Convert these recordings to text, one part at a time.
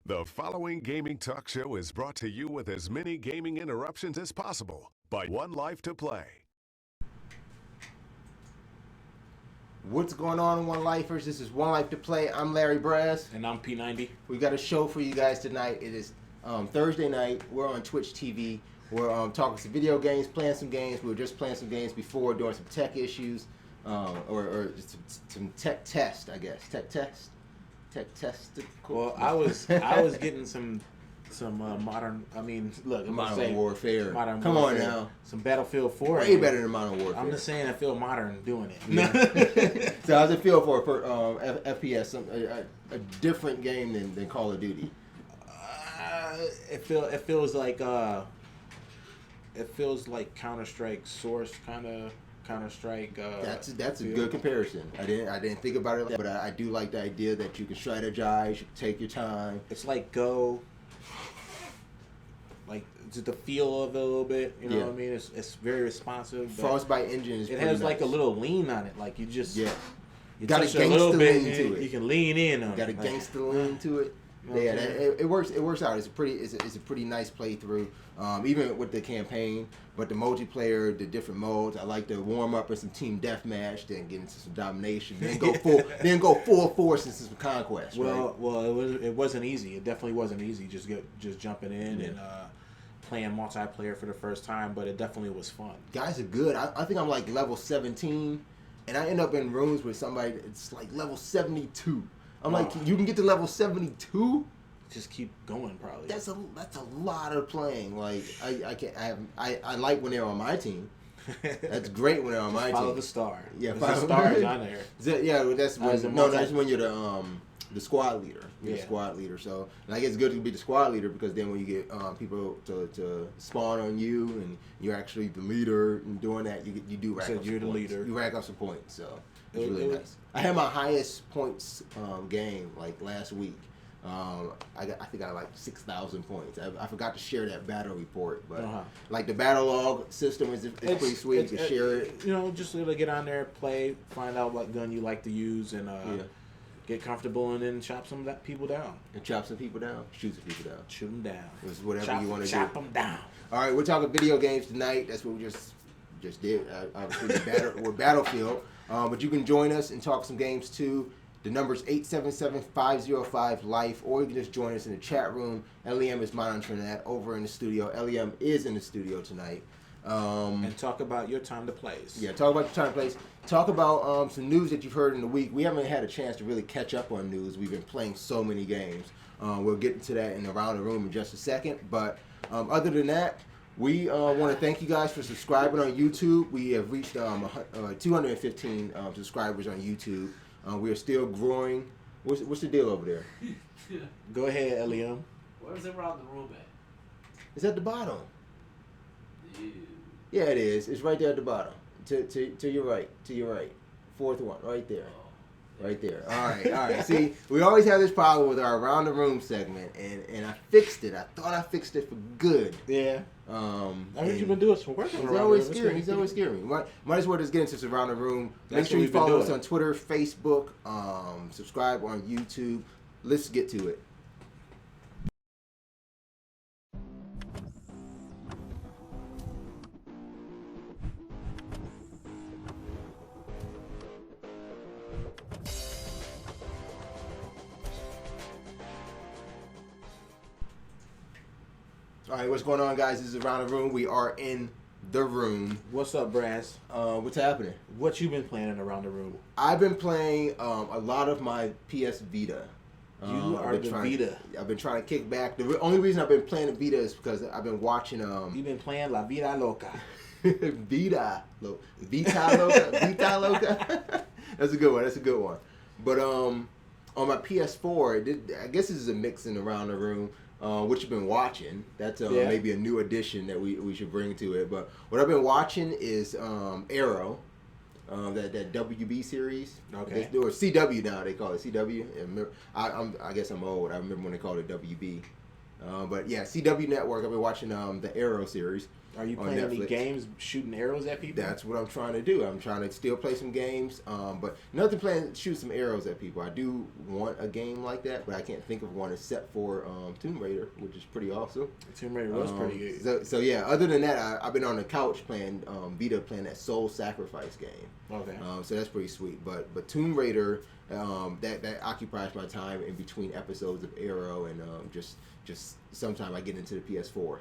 The following gaming talk show is brought to you with as many gaming interruptions as possible by 1Life2Play. What's going on, One Lifers? This is One Life to Play. I'm Larry Brass. And I'm P90. We got a show for you guys tonight. It is Thursday night. We're on Twitch TV. We're talking some video games, playing some games. We were just playing some games before, doing some tech issues, or some tech test, I guess. Tech test. Well, I was getting some modern. I mean, look, Modern Warfare. Come on now. Some Battlefield 4. Way better than Modern Warfare. I'm just saying, I feel modern doing it. Yeah. So how's it feel for FPS? A different game than Call of Duty. It feels like Counter-Strike Source kind of. Counter-Strike. That's a good comparison. I didn't think about it, but I do like the idea that you can strategize, you can take your time. It's like Go. Like just the feel of it a little bit, you know what I mean? It's very responsive. Frostbite engine is. It has nice. like a little lean on it. Like you just you got a little bit to it. You can lean in on it. Got a gangster lean to it. Yeah, it works. It works out. It's a pretty nice playthrough. Even with the campaign, but the multiplayer, the different modes. I like to warm up with some team deathmatch, then get into some domination, then go full force into some conquest. Well, it wasn't easy. It definitely wasn't easy. Just jumping in and playing multiplayer for the first time, but it definitely was fun. Guys are good. I think I'm like level 17, and I end up in rooms with somebody that's like level 72. I'm like, you can get to level 72. Just keep going, probably. That's a lot of playing. Like I like when they're on my team. That's great when they're on my team. Follow the star. Yeah, follow the stars on there. Yeah, that's when you're the squad leader. You're the squad leader. So and I guess it's good to be the squad leader because then when you get people to spawn on you and you're actually the leader and doing that, you do rack up some you're the points. leader. You rack up some points. So it's really nice. I had my highest points game like last week. I think I like 6,000 points. I forgot to share that battle report, but like the battle log system is pretty sweet. You can share it. You know, just to get on there, play, find out what gun you like to use, and get comfortable, and then chop some people down. And chop some people down. Shoot some people down. Shoot them down. It's whatever you want to do. Chop them down. All right, we're talking video games tonight. That's what we just did. Obviously, we're Battlefield. But you can join us and talk some games too. The number's 877-505-LIFE, or you can just join us in the chat room. LEM is monitoring that over in the studio. LEM is in the studio tonight. And talk about your time to plays. Yeah, talk about your time to plays. Talk about some news that you've heard in the week. We haven't had a chance to really catch up on news. We've been playing so many games. We'll get into that in Around the Room in just a second. But other than that, we want to thank you guys for subscribing on YouTube. We have reached 215 subscribers on YouTube. We are still growing. What's the deal over there? Go ahead, LEM. Where's Around the Room at? It's at the bottom. Ew. Yeah, it is. It's right there at the bottom. To your right. To your right. Fourth one. Right there. Right there. All right. See, we always have this problem with our Around the Room segment, and I fixed it. I thought I fixed it for good. Yeah. I heard you've been doing some work. He's always scaring me. Might as well just get into some Around the Room. Make sure you follow us on Twitter, Facebook, subscribe on YouTube. Let's get to it. All right, what's going on, guys? This is Around the Room. We are in the room. What's up, Brass? What's happening? What you been playing Around the Room? I've been playing a lot of my PS Vita. You are the Vita. I've been trying to kick back. The only reason I've been playing the Vita is because I've been watching. You've been playing La Vida Loca. Vita Loca. That's a good one. But on my PS4, I guess this is a mixing Around the Room. What you've been watching. That's maybe a new addition that we should bring to it. But what I've been watching is Arrow, that WB series. Okay. Or CW now, they call it CW. I guess I'm old. I remember when they called it WB. But yeah, CW Network. I've been watching the Arrow series. Are you on playing any Netflix. games shooting arrows at people? That's what I'm trying to do. I'm trying to still play some games, but nothing playing shoot some arrows at people. I do want a game like that, but I can't think of one except for Tomb Raider, which is pretty awesome. Tomb Raider was pretty good. So yeah, other than that, I've been on the couch playing Vita, playing that Soul Sacrifice game. Okay. So that's pretty sweet. But Tomb Raider, that occupies my time in between episodes of Arrow, and just sometime I get into the PS4.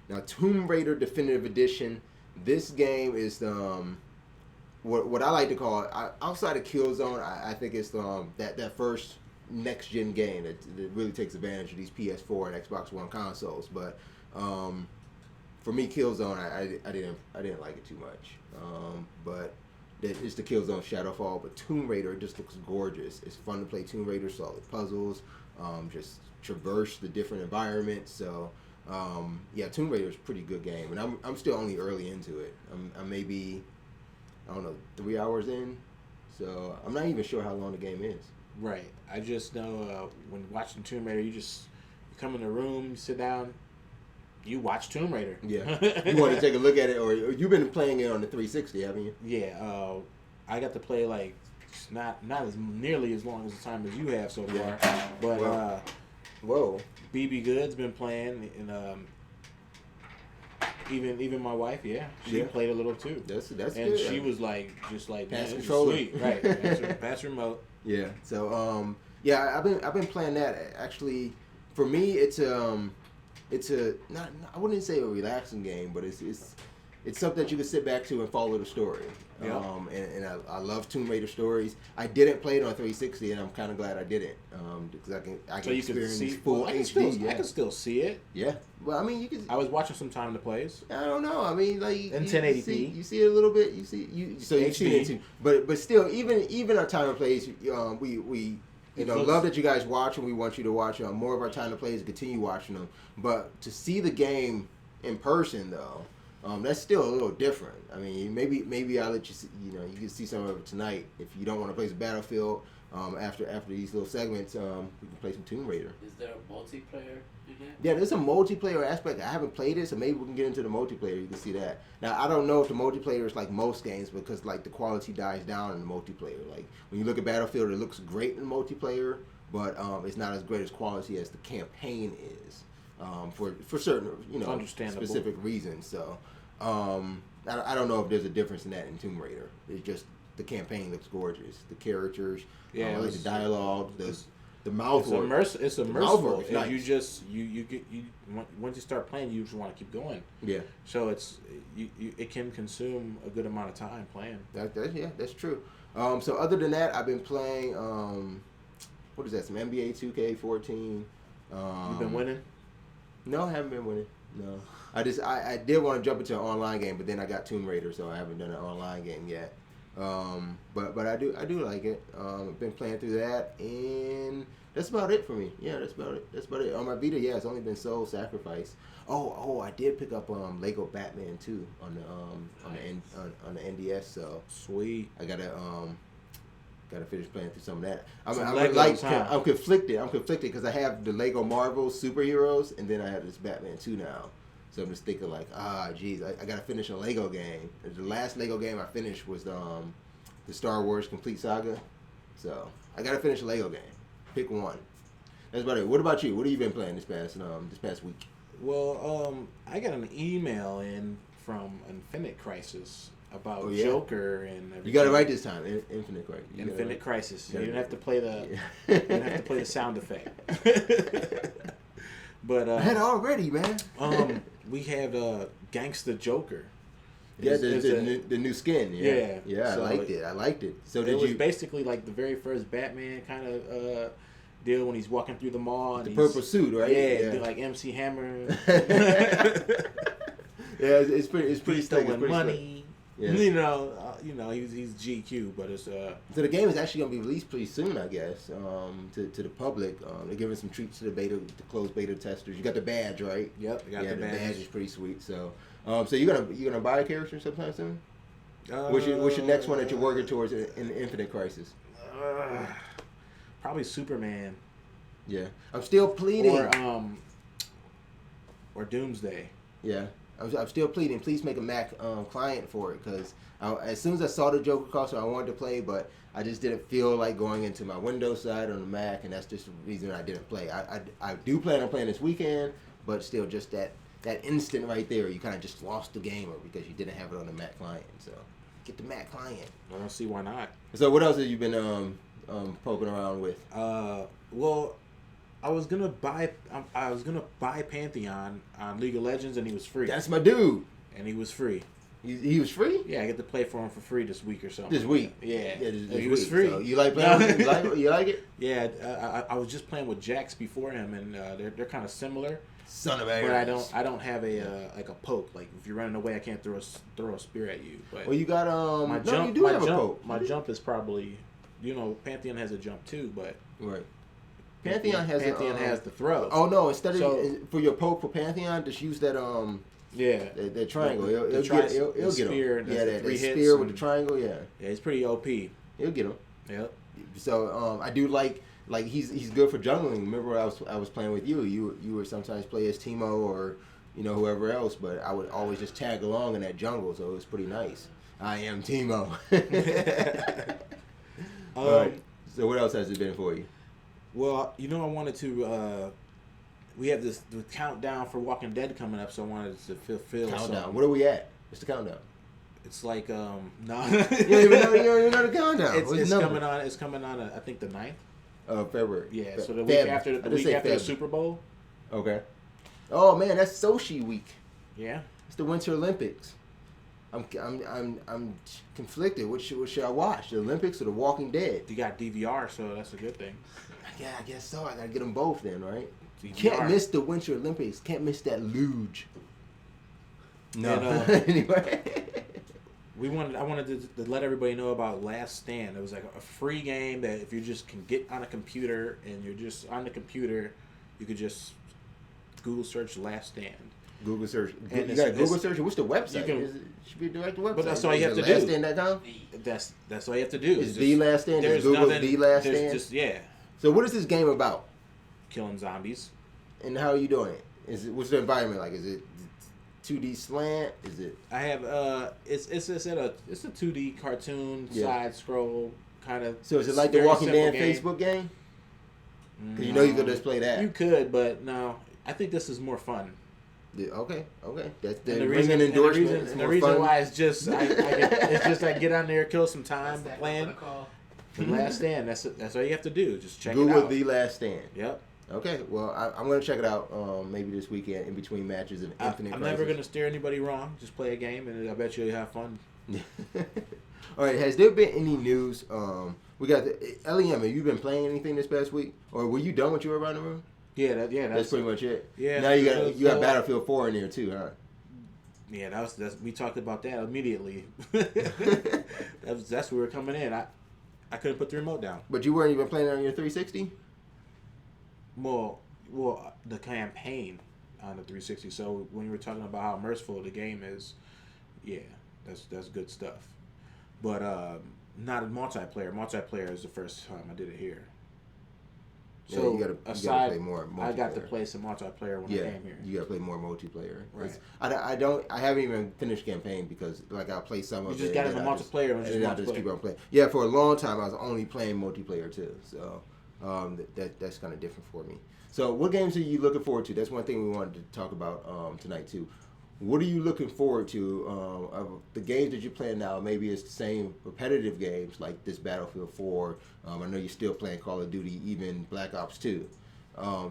Now, Tomb Raider Definitive Edition, this game is what I like to call it, outside of Killzone, I think it's that first next-gen game that really takes advantage of these PS4 and Xbox One consoles. But for me, Killzone, I didn't like it too much. But it's the Killzone Shadowfall. But Tomb Raider just looks gorgeous. It's fun to play Tomb Raider, solid puzzles, just traverse the different environments. So yeah, Tomb Raider is a pretty good game, and I'm still only early into it. I'm maybe, I don't know, 3 hours in, so I'm not even sure how long the game is. Right. I just know when watching Tomb Raider, you come in the room, you sit down, you watch Tomb Raider. Yeah. You want to take a look at it, or you've been playing it on the 360, haven't you? Yeah. I got to play like not as nearly as long as the time as you have so far, but whoa. BB Good's been playing, and even my wife, she played a little too. That's and good. She was like, just like, pass man, controller, sweet, right? Pass remote. Yeah. So yeah, I've been playing that. Actually, for me, it's a not I wouldn't say a relaxing game, but it's something that you can sit back to and follow the story. Yeah. And I love Tomb Raider stories. I didn't play it on 360, and I'm kind of glad I didn't, because I can experience full HD. I can still see it. Yeah. Well, I mean, you can. I was watching some Time to Plays. I don't know. I mean, like in 1080p. You see it a little bit. You see it too. But still, even our Time to Plays, we love that you guys watch, and we want you to watch more of our Time to Plays and continue watching them. But to see the game in person, though, that's still a little different. I mean, maybe I'll let you see, you can see some of it tonight. If you don't want to play some Battlefield, after these little segments, we can play some Tomb Raider. Is there a multiplayer again? Yeah, there's a multiplayer aspect. I haven't played it, so maybe we can get into the multiplayer. You can see that. Now, I don't know if the multiplayer is like most games, because like the quality dies down in the multiplayer. Like when you look at Battlefield, it looks great in multiplayer, but it's not as great as quality as the campaign is, for certain specific reasons. So I don't know if there's a difference in that in Tomb Raider. It's just the campaign looks gorgeous. The characters, I like the dialogue, the mouth work. It's immersive. It's nice. You just once you start playing, you just want to keep going. Yeah. So it can consume a good amount of time playing. That's true. So other than that, I've been playing what is that? Some NBA 2K14. You've been winning? No, I haven't been winning. No. I did want to jump into an online game, but then I got Tomb Raider, so I haven't done an online game yet. But I do like it. I've been playing through that, and that's about it for me. Yeah, that's about it. On my Vita, it's only been Soul Sacrifice. Oh, I did pick up Lego Batman 2 on the NDS. So sweet. I gotta finish playing through some of that. I'm conflicted. I'm conflicted because I have the Lego Marvel superheroes, and then I have this Batman 2 now. So I'm just thinking like, geez, I gotta finish a Lego game. The last Lego game I finished was the Star Wars Complete Saga. So I gotta finish a Lego game. Pick one. That's about it. What about you? What have you been playing this past week? Well, I got an email in from Infinite Crisis about Joker and everything. You got it right this time. Infinite Crisis. Infinite Crisis. You didn't have to play the sound effect. But I had it already, man. We had Gangsta Joker. Yeah, the new skin. Yeah. So I liked it. So it was basically like the very first Batman kind of deal when he's walking through the mall. And the purple suit, right? Yeah, like MC Hammer. It's pretty stealing money. Yeah. He's GQ, but it's So the game is actually gonna be released pretty soon, I guess, to the public. They're giving some treats to the closed beta testers. You got the badge, right? Yep, the badge is pretty sweet. So, so you're gonna buy a character sometime soon? What's your next one that you're working towards in Infinite Crisis? Probably Superman. Yeah, I'm still pleading. Or Doomsday. Yeah. I'm still pleading. Please make a Mac client for it, because as soon as I saw the Joker costume, I wanted to play, but I just didn't feel like going into my Windows side on the Mac, and that's just the reason I didn't play. I do plan on playing this weekend, but still, just that instant right there, you kind of just lost the gamer because you didn't have it on the Mac client. So get the Mac client. I don't see why not. So what else have you been poking around with? Well, I was gonna buy Pantheon on League of Legends, and he was free. That's my dude. And he was free. He was free? Yeah, I get to play for him for free this week or something. This week? Yeah. This he was week. free. So you like playing with him? You like it? Yeah, I was just playing with Jax before him, and they're kind of similar. Son of a. But I don't have a like a poke. Like if you're running away, I can't throw a spear at you. But well, you got my no, jump. you do my have jump. a poke. My jump is probably, Pantheon has a jump too, but right. Pantheon has the throw. Oh no! Instead of for your poke for Pantheon, just use that that triangle. It'll get him. Yeah, that spear with the triangle. Yeah. Yeah, he's pretty OP. He'll get him. Yep. So I do like he's good for jungling. Remember I was playing with you. You would sometimes play as Teemo or whoever else, but I would always just tag along in that jungle. So it was pretty nice. I am Teemo. Right. So what else has it been for you? Well, I wanted to. We have the countdown for Walking Dead coming up, so I wanted to fulfill countdown. What are we at? What's the countdown? It's like no. You don't even know the countdown. It's coming on. I think the 9th of February. Yeah, so the week after the Super Bowl. Okay. Oh man, that's Sochi week. Yeah. It's the Winter Olympics. I'm conflicted. What should I watch? The Olympics or the Walking Dead? You got DVR, so that's a good thing. Yeah, I guess so. I gotta get them both then, right? DVR. Can't miss the Winter Olympics. Can't miss that luge. No. And, anyway. I wanted to let everybody know about Last Stand. It was like a free game that if you just can get on a computer and you're just on the computer, you could just Google search Last Stand. Google search. And you got to Google search. What's the website? It should be direct website. But that's all you have to do. LastStand.com? That's all you have to do. Is The Last Stand? Is Google The Last Stand? Yeah. So what is this game about? Killing zombies. And how are you doing it? What's the environment like? Is it 2D slant? Is it? I have it's a 2D cartoon side scroll kind of. So is it like the Walking Dead Facebook game? Because you could just play that. You could, but no. I think this is more fun. Yeah, okay. That's the reason. Endorsement. And the reason why it's just I get on there, kill some time playing. The Last Stand. That's all you have to do. Just check Google it out. The Last Stand. Yep. Okay. Well, I'm gonna check it out. Maybe this weekend in between matches of Infinite. I'm never gonna steer anybody wrong. Just play a game, and I bet you'll have fun. All right. Has there been any news? We got LEM. Have you been playing anything this past week, or were you done with your around the room? Yeah, that's pretty much it. Yeah. Now you got Battlefield 4 in there too, huh? Yeah, that's we talked about that immediately. that's where we were coming in. I couldn't put the remote down. But you weren't even playing on your 360? Well, the campaign on the 360. So when you were talking about how merciful the game is, yeah, that's good stuff. But not a multiplayer. Multiplayer is the first time I did it here. Yeah, So you gotta play more multiplayer. I got to play some multiplayer when I came here. You got to play more multiplayer. Right. I haven't even finished campaign because I'll play some of it. You just got into multiplayer and just keep on playing. Yeah, for a long time I was only playing multiplayer too. So that's kind of different for me. So what games are you looking forward to? That's one thing we wanted to talk about tonight too. What are you looking forward to of the games that you're playing now? Maybe it's the same repetitive games like this Battlefield 4. I know you're still playing Call of Duty, even Black Ops 2.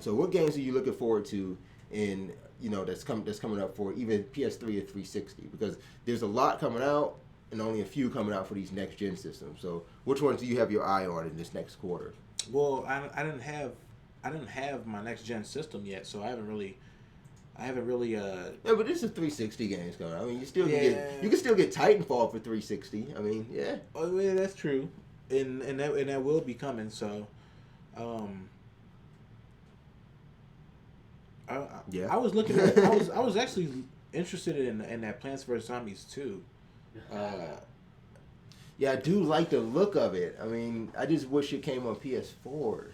So what games are you looking forward to in that's coming up for even PS3 or 360? Because there's a lot coming out and only a few coming out for these next gen systems. So which ones do you have your eye on in this next quarter? Well, I didn't have my next gen system yet, so I haven't really. Yeah, but this is 360 games coming. I mean, you can still get Titanfall for 360. I mean, yeah. Oh yeah, that's true, and that will be coming. So, I was looking at. I was actually interested in that Plants vs Zombies 2. Yeah, I do like the look of it. I mean, I just wish it came on PS4.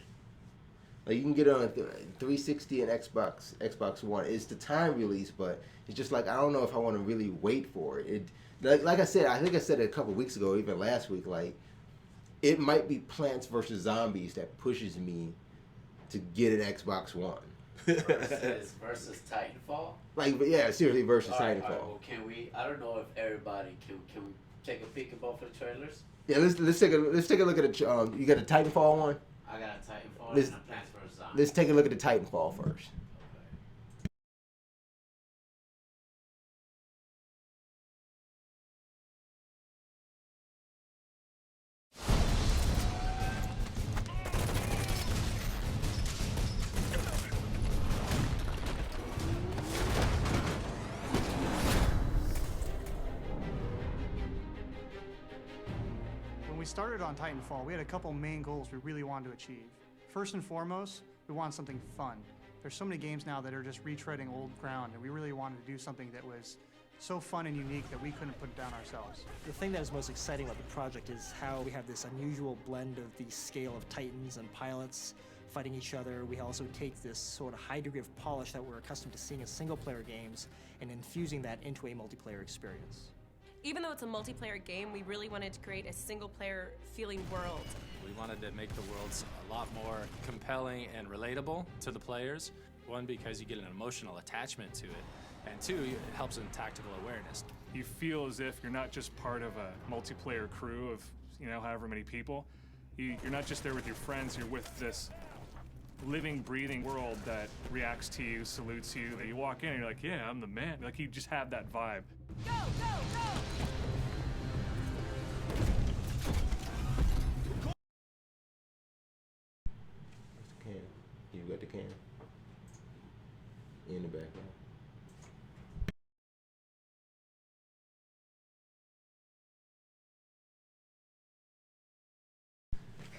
Like you can get it on 360 and Xbox One. It's the time release, but it's just like I don't know if I want to really wait for it. Like I said, I think I said it a couple weeks ago, even last week. Like it might be Plants vs Zombies that pushes me to get an Xbox One. versus Titanfall. Like, yeah, seriously, versus All right, Titanfall. well, can we? I don't know if everybody can we take a peek at both of the trailers. Yeah, let's take a look at the. You got a Titanfall one. I got a Titanfall Let's- and a Plants vs Zombies. Let's take a look at the Titanfall first. When we started on Titanfall, we had a couple main goals we really wanted to achieve. First and foremost, we wanted something fun. There's so many games now that are just retreading old ground, and we really wanted to do something that was so fun and unique that we couldn't put it down ourselves. The thing that is most exciting about the project is how we have this unusual blend of the scale of titans and pilots fighting each other. We also take this sort of high degree of polish that we're accustomed to seeing in single-player games and infusing that into a multiplayer experience. Even though it's a multiplayer game, we really wanted to create a single-player feeling world. We wanted to make the worlds a lot more compelling and relatable to the players. One, because you get an emotional attachment to it, and two, it helps in tactical awareness. You feel as if you're not just part of a multiplayer crew of, however many people. You're not just there with your friends, you're with this living, breathing world that reacts to you, salutes you. You walk in and you're like, yeah, I'm the man. Like, you just have that vibe. Go, go, go! Can you got the can in the background?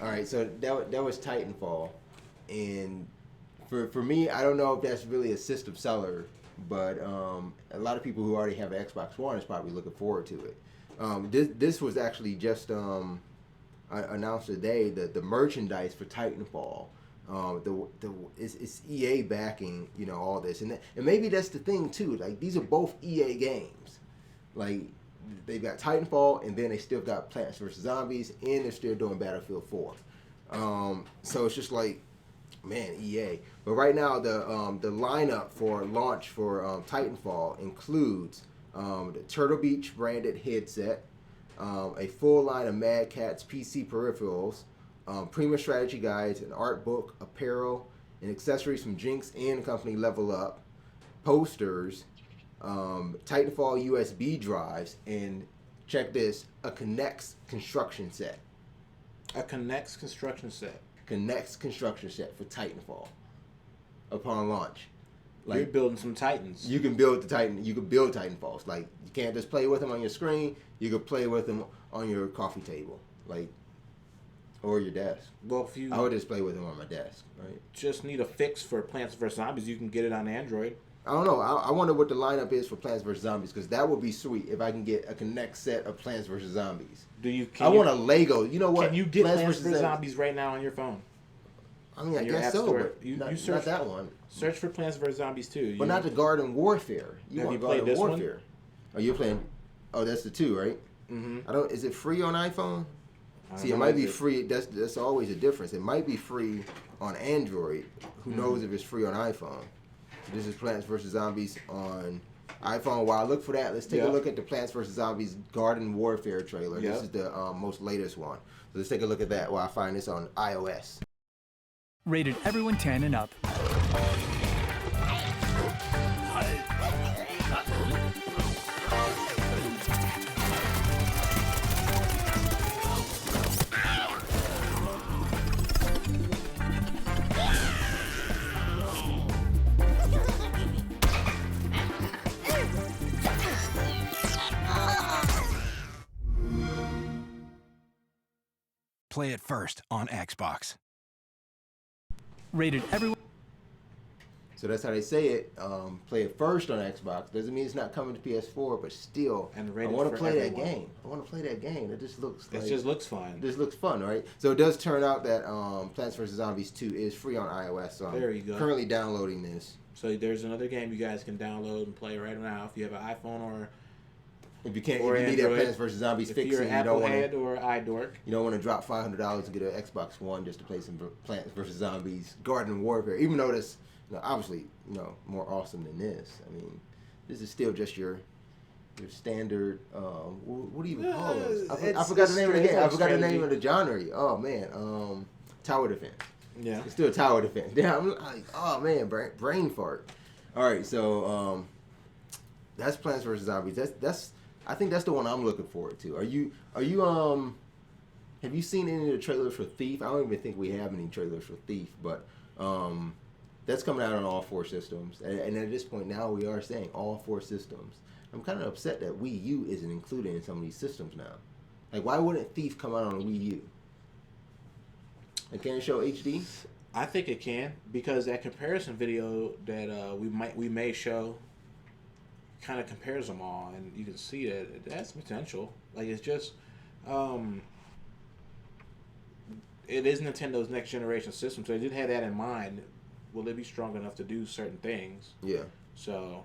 All right, so that was Titanfall, and for me, I don't know if that's really a system seller, but a lot of people who already have an Xbox One is probably looking forward to it. This was actually just announced today that the merchandise for Titanfall, it's EA backing all this, and maybe that's the thing too. Like these are both EA games, like. They've got Titanfall, and then they still got Plants vs Zombies, and they're still doing Battlefield 4. So it's just like, man, EA. But right now, the lineup for launch for Titanfall includes the Turtle Beach branded headset, a full line of Mad Catz PC peripherals, premium strategy guides, an art book, apparel, and accessories from Jinx and company Level Up, posters, Titanfall USB drives, and check this, a Connects construction set. A Connects construction set. Connects construction set for Titanfall upon launch. You're building some Titans. You can build Titanfalls. Like you can't just play with them on your screen. You can play with them on your coffee table, or your desk. Well, if you I would just play with them on my desk, right? just need a fix for Plants vs Zombies, you can get it on Android. I don't know. I wonder what the lineup is for Plants vs Zombies, because that would be sweet if I can get a Connect set of Plants vs Zombies. I want a Lego. You know what? Can you get Plants vs Zombies right now on your phone? I mean, I your guess App so, Store? but You not search that one. Search for Plants vs Zombies 2. But not the Garden Warfare. Have want you played Garden this one? Warfare. Oh, you're playing. Oh, that's the 2, right? Mm-hmm. Is it free on iPhone? See, it know, might be is it- free. That's always a difference. It might be free on Android. Who Mm-hmm. knows if it's free on iPhone? This is Plants vs Zombies on iPhone. While I look for that, let's take a look at the Plants vs Zombies Garden Warfare trailer. Yeah. This is the most latest one. So let's take a look at that while I find this on iOS. Rated everyone 10 and up. Play it first on Xbox. Rated everyone. So that's how they say it. Play it first on Xbox. Doesn't mean it's not coming to PS4, but still, And I want to play that game. I want to play that game. It just looks like... It just looks fun. It just looks fun, right? So it does turn out that Plants vs. Zombies 2 is free on iOS. So there you go. I'm currently downloading this. So there's another game you guys can download and play right now if you have an iPhone or... If you can't, or if you need that Android. Plants vs. Zombies if fix, you're and an you don't want Applehead to... or iDork. You don't want to drop $500 and get an Xbox One just to play some Plants vs. Zombies Garden Warfare, even though that's obviously more awesome than this. I mean, this is still just your standard. What do you even call those? I forgot the name of the game. I forgot the name of the genre. Oh man, tower defense. Yeah, it's still tower defense. Yeah, I'm like, oh man, brain fart. All right, so that's Plants vs. Zombies. That's I think that's the one I'm looking forward to. Are you have you seen any of the trailers for Thief? I don't even think we have any trailers for Thief, but that's coming out on all 4 systems. And at this point now we are saying all 4 systems. I'm kind of upset that Wii U isn't included in some of these systems now. Like, why wouldn't Thief come out on Wii U? And can it show HD? I think it can, because that comparison video that we may show kind of compares them all, and you can see that it has potential. Like, it's just it is Nintendo's next generation system, so they did have that in mind. Will it be strong enough to do certain things? Yeah. So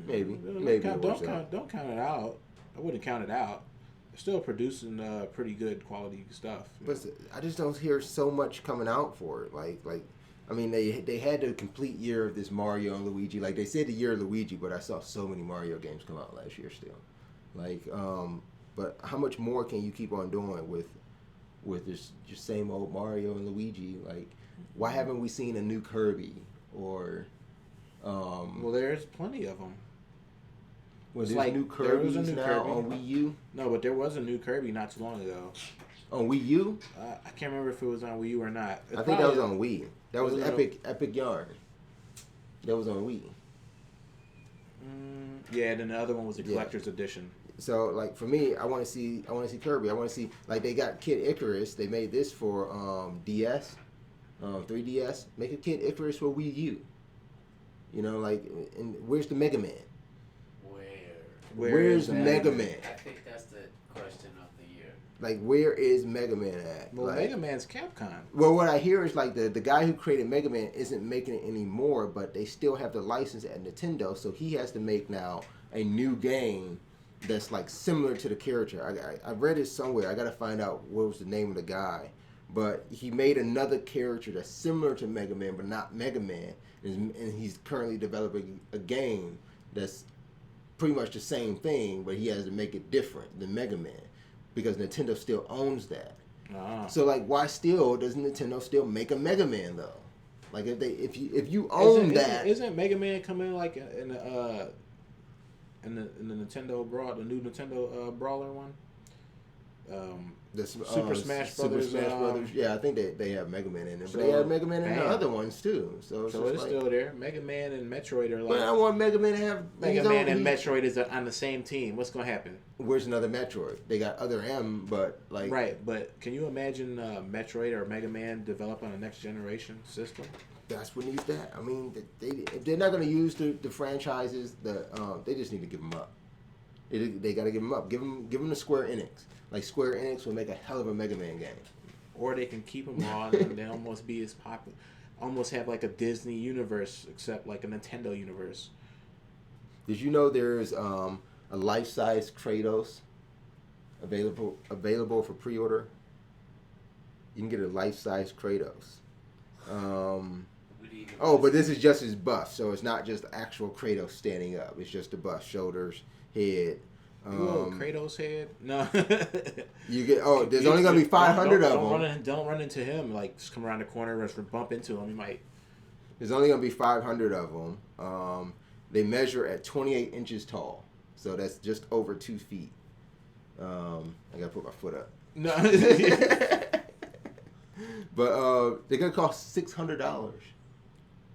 maybe don't count it out. I wouldn't count it out. They're still producing pretty good quality stuff. But I just don't hear so much coming out for it. Like I mean, they had the complete year of this Mario and Luigi. Like, they said the year of Luigi, but I saw so many Mario games come out last year still. Like, but how much more can you keep on doing with this just same old Mario and Luigi? Like, why haven't we seen a new Kirby or? Well, there's plenty of them. Was there new Kirby's now Kirby on Wii U? No, but there was a new Kirby not too long ago. On Wii U? I can't remember if it was on Wii U or not. I think that was on Wii. That was Epic Yarn. That was on Wii. Yeah, and then the other one was the collector's edition. So, like, for me, I want to see Kirby. I want to see, like, they got Kid Icarus. They made this for DS, 3DS. Make a Kid Icarus for Wii U. You know, like, and where's the Mega Man? Where's Mega Man? I think that's the question of the year. Like, where is Mega Man at? Well, like, Mega Man's Capcom. Well, what I hear is, like, the guy who created Mega Man isn't making it anymore, but they still have the license at Nintendo, so he has to make now a new game that's, like, similar to the character. I read it somewhere. I got to find out what was the name of the guy. But he made another character that's similar to Mega Man, but not Mega Man. And he's currently developing a game that's pretty much the same thing, but he has to make it different than Mega Man because Nintendo still owns that. So, like, why still does Nintendo still make a Mega Man though? Like, if you own that, isn't Mega Man coming like in the Nintendo the new Nintendo brawler one? Super Smash Brothers. Yeah, I think they have Mega Man in there, but they have Mega Man in the other ones too. So it's like, still there. Mega Man and Metroid are like. But I want Mega Man to have. Mega Man and Metroid is on the same team. What's gonna happen? Where's another Metroid? They got other M, but like. Right, but can you imagine Metroid or Mega Man develop on a next generation system? That's what needs that. I mean, if they're not gonna use the franchises, they just need to give them up. They got to give them up. Give them to Square Enix. Like, Square Enix will make a hell of a Mega Man game. Or they can keep them on and they almost be as popular. Almost have like a Disney universe, except like a Nintendo universe. Did you know there's a life-size Kratos available for pre-order? You can get a life-size Kratos. But this is just his bust, so it's not just actual Kratos standing up. It's just the bust, shoulders, head. Kratos head? No. You get there's only gonna be 500 of them. Don't run into him. Like, just come around the corner and bump into him. You might. There's only gonna be 500 of them. They measure at 28 inches tall, so that's just over 2 feet. I gotta put my foot up. No. But they're gonna cost $600.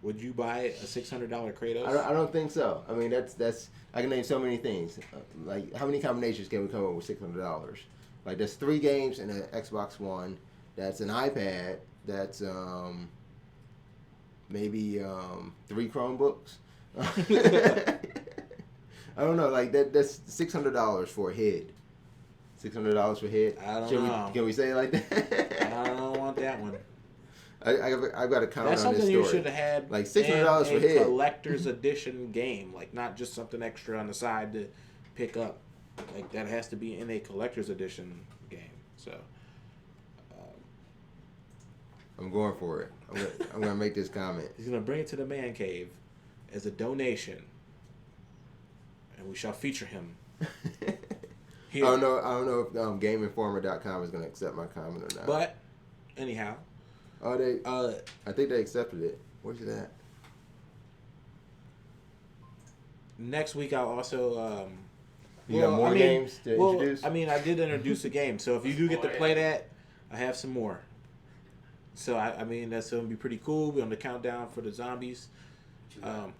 Would you buy a $600 Kratos? I don't think so. I mean, that's I can name so many things. Like, how many combinations can we come up with $600? Like, there's 3 games in an Xbox One. That's an iPad. That's maybe 3 Chromebooks. I don't know, like that's $600 for a head. $600 for a head. I don't know. Can we say it like that? I don't want that one. I've got to comment That's on this something story. you should have had. Like $600 for head. Collector's edition game, like not just something extra on the side to pick up. Like that has to be in a collector's edition game. So I'm going for it. I'm gonna make this comment. He's gonna bring it to the man cave as a donation, and we shall feature him. I don't know if GameInformer.com is gonna accept my comment or not. But anyhow, I think they accepted it. Where's it at? Next week I'll also. You got more games to introduce? I did introduce a game, so if you do get to play that, I have some more. So that's gonna be pretty cool. We're on the countdown for the zombies. What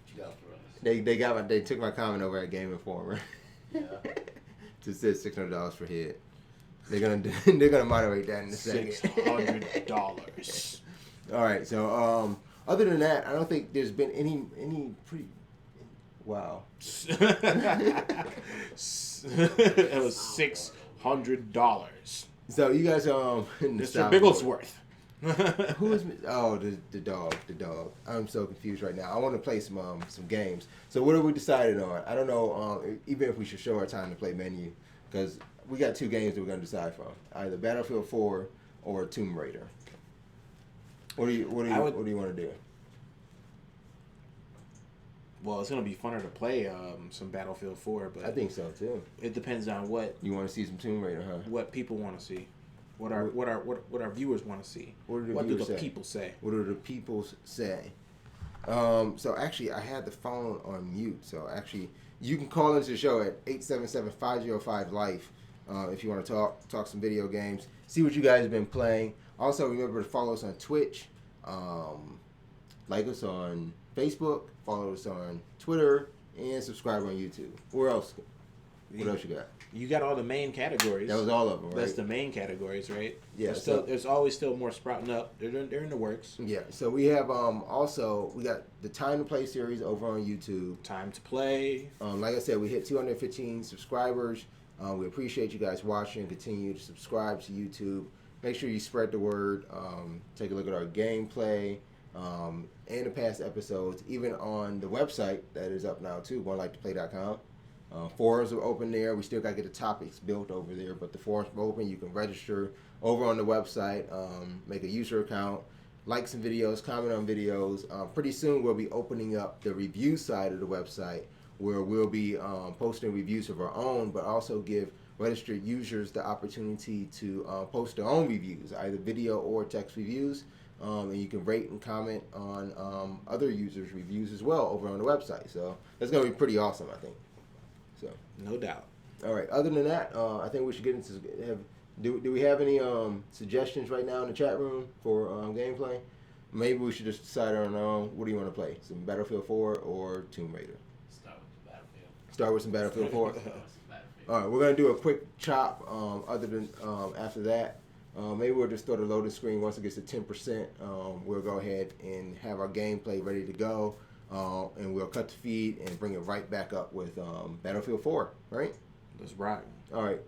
you got for us? They took my comment over at Game Informer. Yeah. Just said $600 for head. They're gonna moderate that in a second. $600. All right. So other than that, I don't think there's been any pretty. Wow. It was $600. So you guys Mr. Bigglesworth. Who is the dog? I'm so confused right now. I want to play some games. So what have we decided on? I don't know. Even if we should show our time to play menu, because we got 2 games that we're gonna decide from: either Battlefield 4 or Tomb Raider. What do you want to do? Well, it's gonna be funner to play some Battlefield 4, but I think so too. It depends on what you want to see. Some Tomb Raider, huh? What people want to see, what our viewers want to see. What do the people say? What do the people say? So actually, I had the phone on mute. So actually, you can call into the show at 877-505-LIFE if you want to talk some video games, see what you guys have been playing. Also, remember to follow us on Twitch, like us on Facebook, follow us on Twitter, and subscribe on YouTube. Where else? What else you got? You got all the main categories. That was all of them, right? That's the main categories, right? Yeah. There's always still more sprouting up. They're in the works. Yeah. So we have also we got the Time to Play series over on YouTube. Time to Play. Like I said, we hit 215 subscribers. We appreciate you guys watching. Continue to subscribe to YouTube. Make sure you spread the word. Take a look at our gameplay and the past episodes, even on the website that is up now too, 1Life2Play.com. Forums are open there. We still got to get the topics built over there, but the forums are open. You can register over on the website, make a user account, like some videos, comment on videos. Pretty soon we'll be opening up the review side of the website, where we'll be posting reviews of our own, but also give registered users the opportunity to post their own reviews, either video or text reviews. And you can rate and comment on other users' reviews as well over on the website. So that's going to be pretty awesome, I think. So no doubt. All right. Other than that, I think we should get into do we have any suggestions right now in the chat room for gameplay? Maybe we should just decide on our own. What do you want to play? Some Battlefield 4 or Tomb Raider? Start with some Battlefield 4. All right. We're gonna do a quick chop. Other than after that, maybe we'll just throw the loading screen once it gets to 10%. We'll go ahead and have our gameplay ready to go. And we'll cut the feed and bring it right back up with Battlefield 4, right? That's right. All right.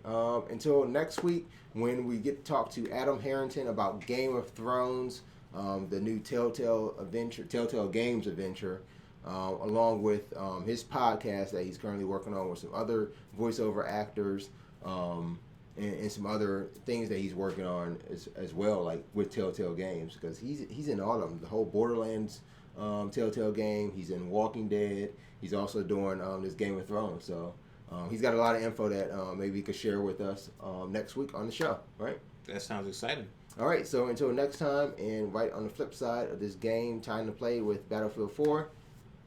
Until next week, when we get to talk to Adam Harrington about Game of Thrones, the new Telltale Games adventure, along with his podcast that he's currently working on with some other voiceover actors, and some other things that he's working on as well, like with Telltale Games, because he's in all of them. The whole Borderlands Telltale game. He's in Walking Dead. He's also doing this Game of Thrones. So he's got a lot of info that maybe he could share with us next week on the show, right? That sounds exciting. All right, so until next time, and right on the flip side of this game, Time to Play with Battlefield 4,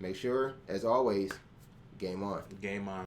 make sure, as always, game on. Game on.